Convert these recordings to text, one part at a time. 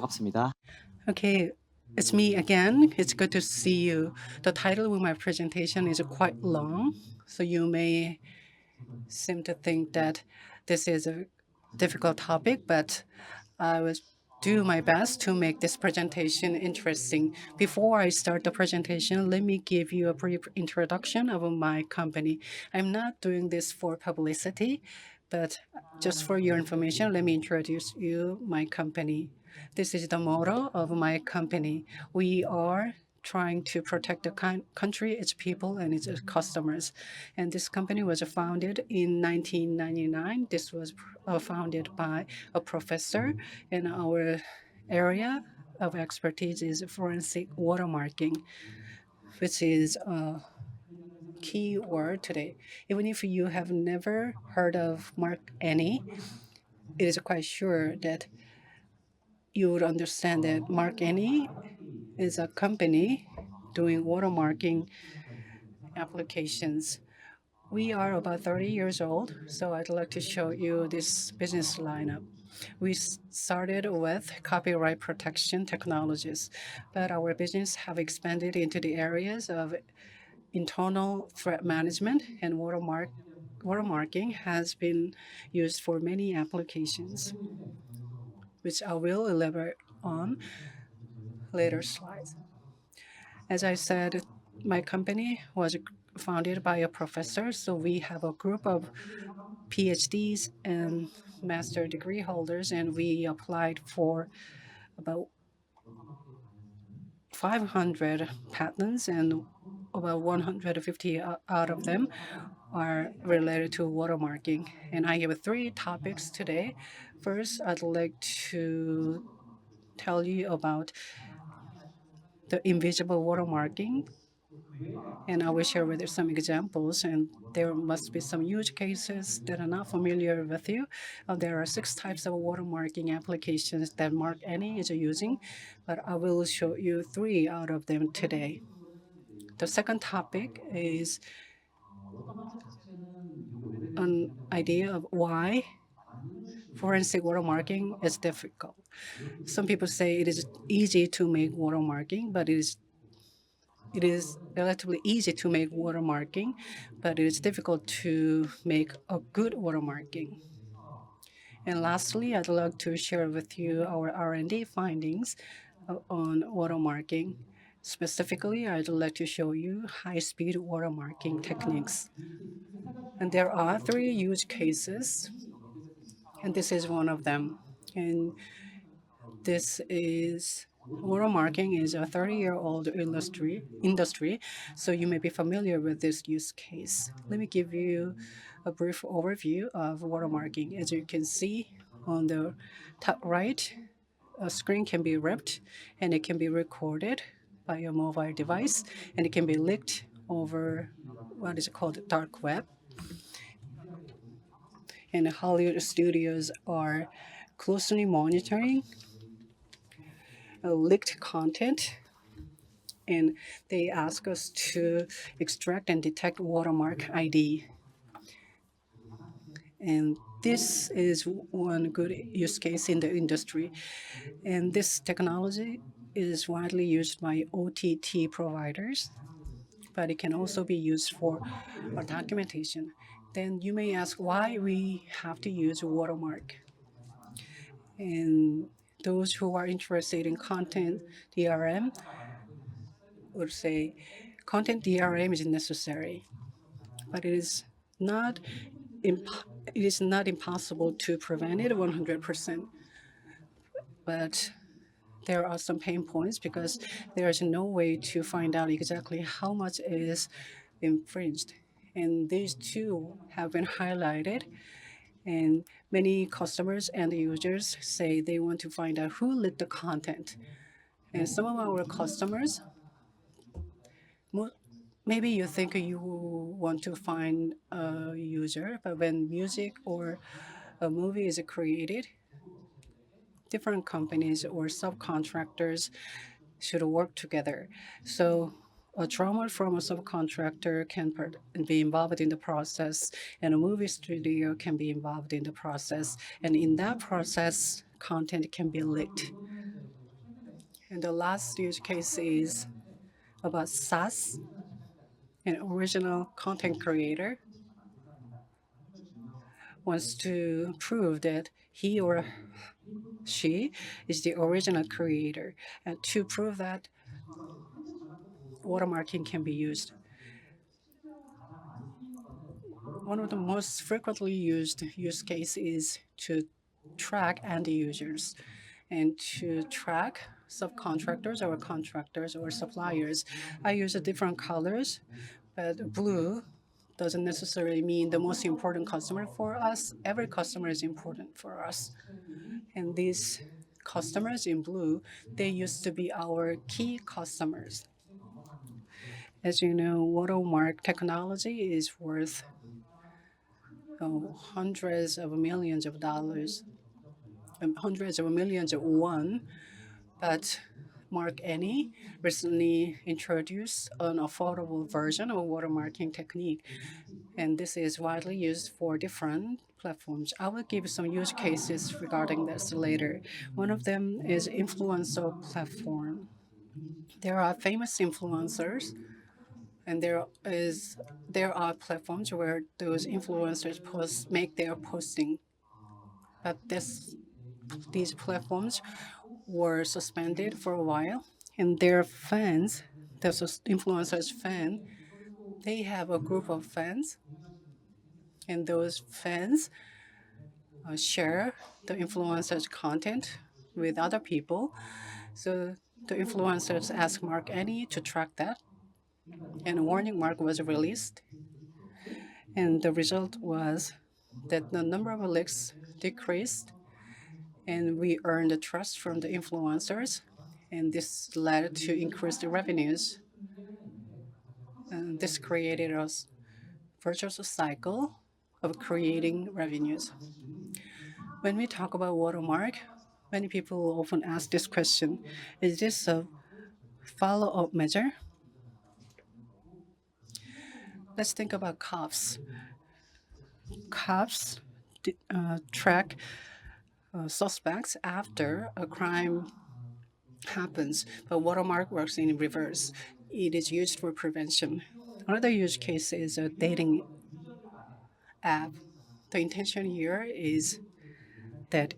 반갑습니다. Okay, it's me again. It's good to see you. The title of my presentation is quite long, so you may seem to think that this is a difficult topic, but I will do my best to make this presentation interesting. Before I start the presentation, let me give you a brief introduction of my company. I'm not doing this for publicity, but just for your information, let me introduce you my company. This is the motto of my company. We are trying to protect the country, its people, and its customers. And this company was founded in 1999. This was founded by a professor, and our area of expertise is forensic watermarking, which is a key word today. Even if you have never heard of MarkAny, it is quite sure that you would understand that MarkAny is a company doing watermarking applications. We are about 30 years old, so I'd like to show you this business lineup. We started with copyright protection technologies, but our business have expanded into the areas of internal threat management and watermarking has been used for many applications, which I will elaborate on later slides. As I said, my company was founded by a professor, so we have a group of PhDs and master degree holders, and we applied for about 500 patents, and about 150 out of them are related to watermarking. And I have three topics today. First, I'd like to tell you about the invisible watermarking, and I will share with you some examples. And there must be some use cases that are not familiar with you. There are 6 types of watermarking applications that MarkAny is using, but I will show you 3 out of them today. The second topic is an idea of why forensic watermarking is difficult. Some people say it is easy to make watermarking, but it is relatively easy to make watermarking, but it is difficult to make a good watermarking. And lastly, I'd like to share with you our R&D findings on watermarking. Specifically, I'd like to show you high-speed watermarking techniques. And there are 3 use cases, and this is one of them. And this is watermarking is a 30-year-old industry, so you may be familiar with this use case. Let me give you a brief overview of watermarking. As you can see on the top right, a screen can be ripped and it can be recorded by a mobile device, and it can be leaked over what is called dark web. And Hollywood studios are closely monitoring leaked content, and they ask us to extract and detect watermark ID. And this is one good use case in the industry. And this technology is widely used by OTT providers, but it can also be used for documentation. Then you may ask why we have to use watermark. And those who are interested in content DRM would say content DRM is necessary, but it is not impossible to prevent it 100%. But there are some pain points because there is no way to find out exactly how much is infringed. And these two have been highlighted, and many customers and users say they want to find out who lit the content. And some of our customers, maybe you think you want to find a user, but when music or a movie is created, different companies or subcontractors should work together. So a drummer from a subcontractor can be involved in the process, and a movie studio can be involved in the process. And in that process, content can be leaked. And the last use case is about SaaS, an original content creator wants to prove that he or she is the original creator. And to prove that, watermarking can be used. One of the most frequently used use case is to track end users and to track subcontractors or contractors or suppliers. I use different colors, but blue doesn't necessarily mean the most important customer for us. Every customer is important for us. And these customers in blue, they used to be our key customers. As you know, watermark technology is worth hundreds of millions of dollars, hundreds of millions of won. But MarkAny recently introduced an affordable version of watermarking technique, and this is widely used for different platforms. I will give some use cases regarding this later. One of them is influencer platform. There are famous influencers, and there are platforms where those influencers make their posting, but these platforms were suspended for a while, and their fans, the influencers fan, they have a group of fans, and those fans share the influencers' content with other people. So the influencers asked MarkAny to track that, and a warning mark was released. And the result was that the number of leaks decreased, and we earned the trust from the influencers, and this led to increased revenues. And this created a virtuous cycle of creating revenues. When we talk about watermark, many people often ask this question: is this a follow-up measure? Let's think about cops. Cops track suspects after a crime happens, but watermark works in reverse. It is used for prevention. Another use case is a dating app. The intention here is that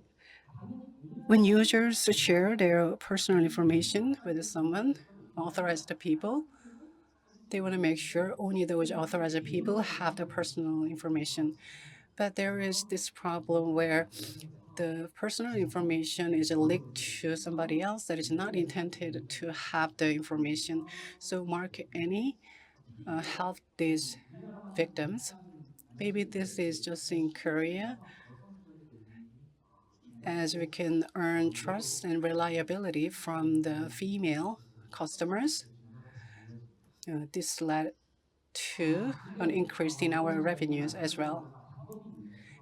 when users share their personal information with someone, authorized people, they want to make sure only those authorized people have the personal information. But there is this problem where the personal information is leaked to somebody else that is not intended to have the information. So MarkAny helped these victims. Maybe this is just in Korea, as we can earn trust and reliability from the female customers. This led to an increase in our revenues as well.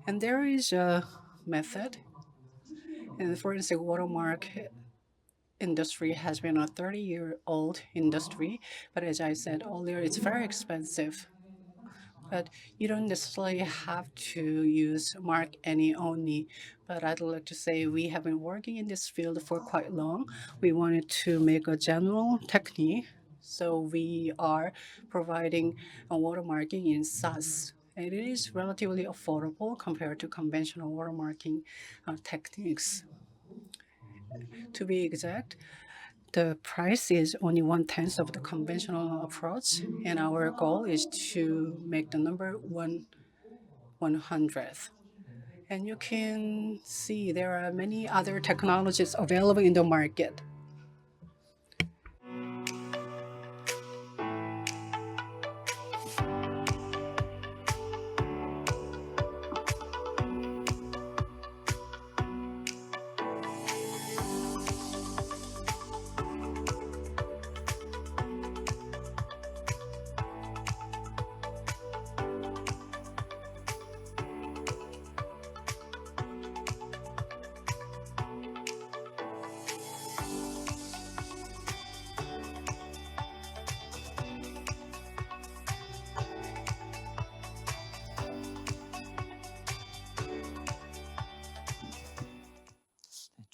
And there is a method. And for instance, watermark industry has been a 30-year-old industry, but as I said earlier, it's very expensive. But you don't necessarily have to use MarkAny only. But I'd like to say we have been working in this field for quite long. We wanted to make a general technique, so we are providing a watermarking in SaaS. And it is relatively affordable compared to conventional watermarking techniques. To be exact, the price is only 1/10 of the conventional approach, and our goal is to make the number 1/100th. And you can see there are many other technologies available in the market.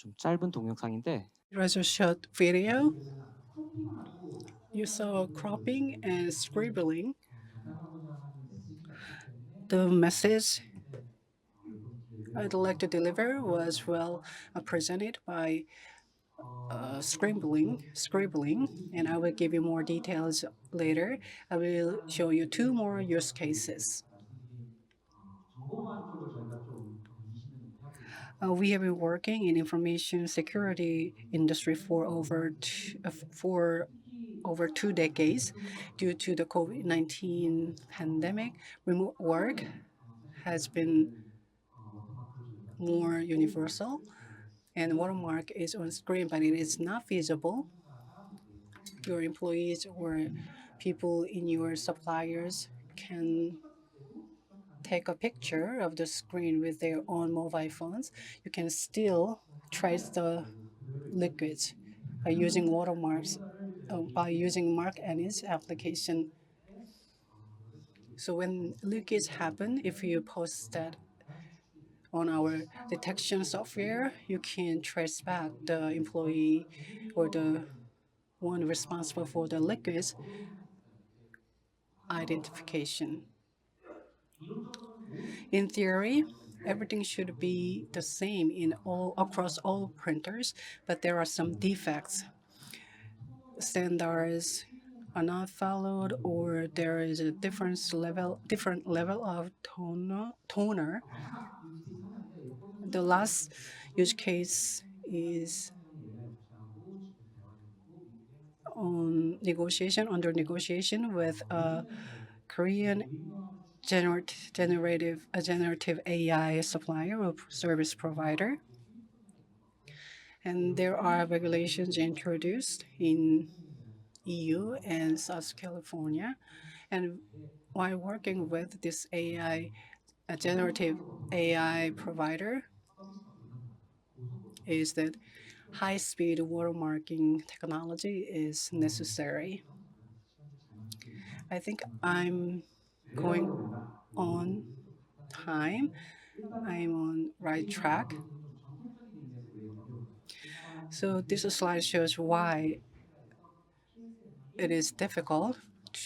좀 짧은 동영상인데 It was a short video. You saw cropping and scribbling. The message I'd like to deliver was well presented by scribbling, and I will give you more details later. I will show you two more use cases. We have been working in information security industry for over 2 decades. Due to the COVID-19 pandemic, remote work has been more universal, and watermark is on screen, but it is not visible. Your employees or people in your suppliers can take a picture of the screen with their own mobile phones. You can still trace the liquids by using watermarks, by using MarkAny's application. So when leakage happen, if you post that on our detection software, you can trace back the employee or the one responsible for the liquids identification. In theory, everything should be the same in all across all printers, but there are some defects. Standards are not followed, or there is a different level of toner. The last use case is on negotiation under negotiation with a Korean generative AI supplier or service provider, and there are regulations introduced in EU and South California. And while working with this AI, a generative AI provider, is that high-speed watermarking technology is necessary. I think I'm going on time. I'm on right track. So this slide shows why it is difficult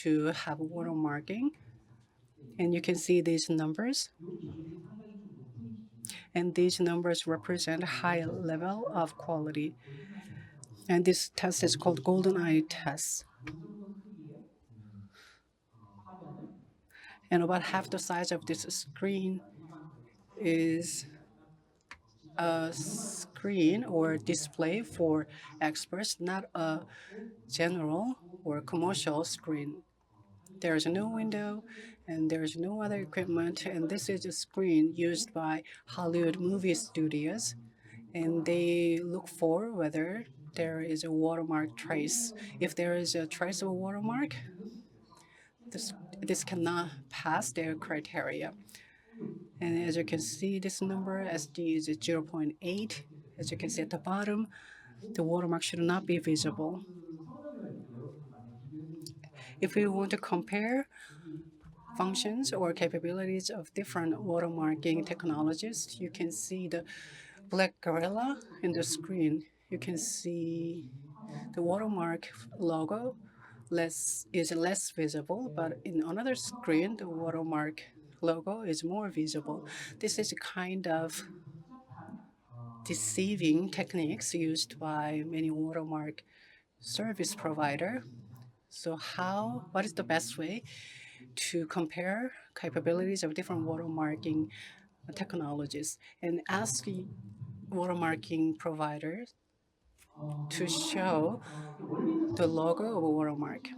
to have watermarking. And you can see these numbers. And these numbers represent a high level of quality. And this test is called golden eye test. And about half the size of this screen is a screen or display for experts, not a general or commercial screen. There is no window and there is no other equipment, and this is a screen used by Hollywood movie studios, and they look for whether there is a watermark trace. If there is a trace of a watermark, this, this cannot pass their criteria. And as you can see, this number SD is 0.8. As you can see at the bottom, the watermark should not be visible. If we want to compare functions or capabilities of different watermarking technologies, you can see the black gorilla in the screen. You can see the watermark logo is less visible, but in another screen, the watermark logo is more visible. This is a kind of deceiving techniques used by many watermark service provider. So what is the best way to compare capabilities of different watermarking technologies and ask watermarking providers to show the logo of a watermark?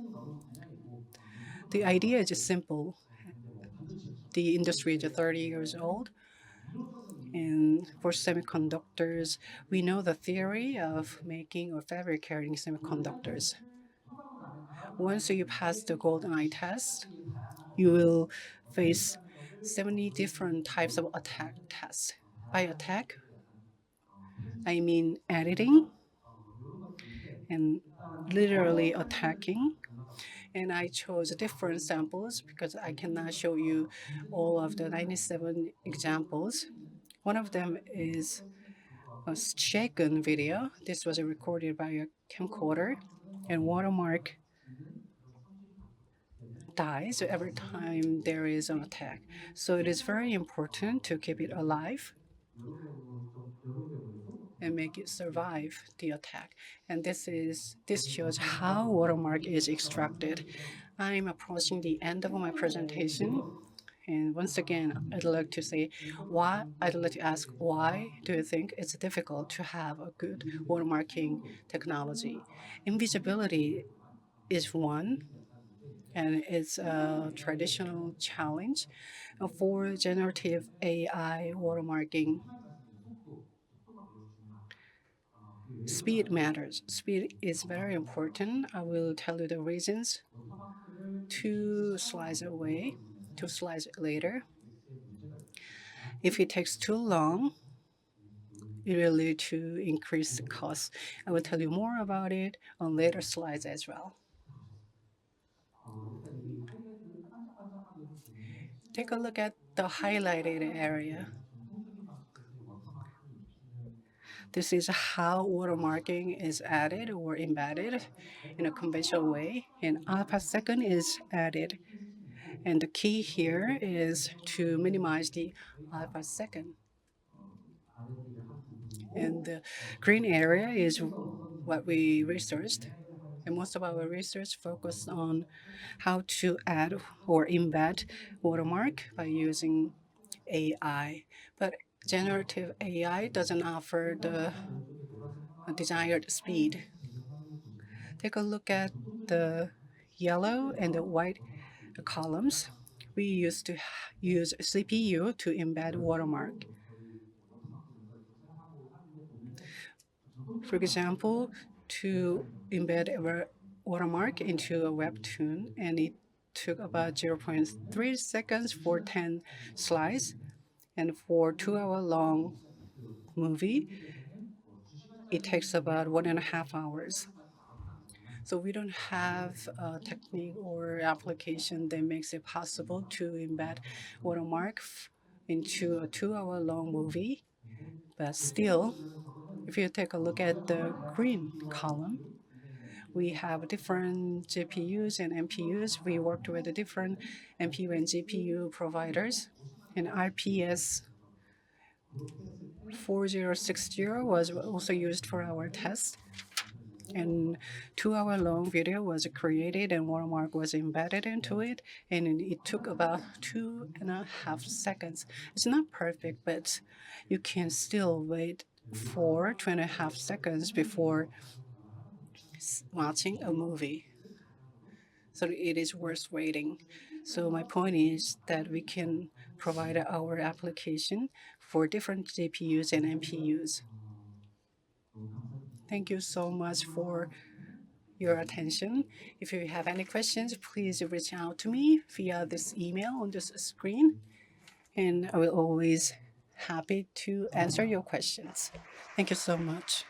The idea is just simple. The industry is 30 years old, and for semiconductors, we know the theory of making or fabricating semiconductors. Once you pass the golden eye test, you will face 70 different types of attack tests. By attack, I mean editing and literally attacking. And I chose different samples because I cannot show you all of the 97 examples. One of them is a shaken video. This was recorded by a camcorder, and watermark dies every time there is an attack. So it is very important to keep it alive and make it survive the attack. And this shows how watermark is extracted. I'm approaching the end of my presentation. And once again, I'd like to say why I'd like to ask why do you think it's difficult to have a good watermarking technology? Invisibility is one, and it's a traditional challenge for generative AI watermarking. Speed matters. Speed is very important. I will tell you the reasons 2 slides away, 2 slides later. If it takes too long, it will lead to increased costs. I will tell you more about it on later slides as well. Take a look at the highlighted area. This is how watermarking is added or embedded in a conventional way, and alpha second is added. And the key here is to minimize the alpha second. And the green area is what we researched. And most of our research focused on how to add or embed watermark by using AI. But generative AI doesn't offer the desired speed. Take a look at the yellow and the white columns. We used to use CPU to embed watermark. For example, to embed a watermark into a webtoon, and it took about 0.3 seconds for 10 slides, and for 2 hour long movie, it takes about 1.5 hours. So we don't have a technique or application that makes it possible to embed watermark into a 2 hour long movie. But still, if you take a look at the green column, we have different GPUs and NPUs. We worked with the different NPU and GPU providers. And IPS 4060 was also used for our test. And 2 hour long video was created and watermark was embedded into it, and it took about 2.5 seconds. It's not perfect, but you can still wait for 2.5 seconds before watching a movie. So it is worth waiting. So my point is that we can provide our application for different GPUs and NPUs. Thank you so much for your attention. If you have any questions, please reach out to me via this email on this screen, and I will always happy to answer your questions. Thank you so much.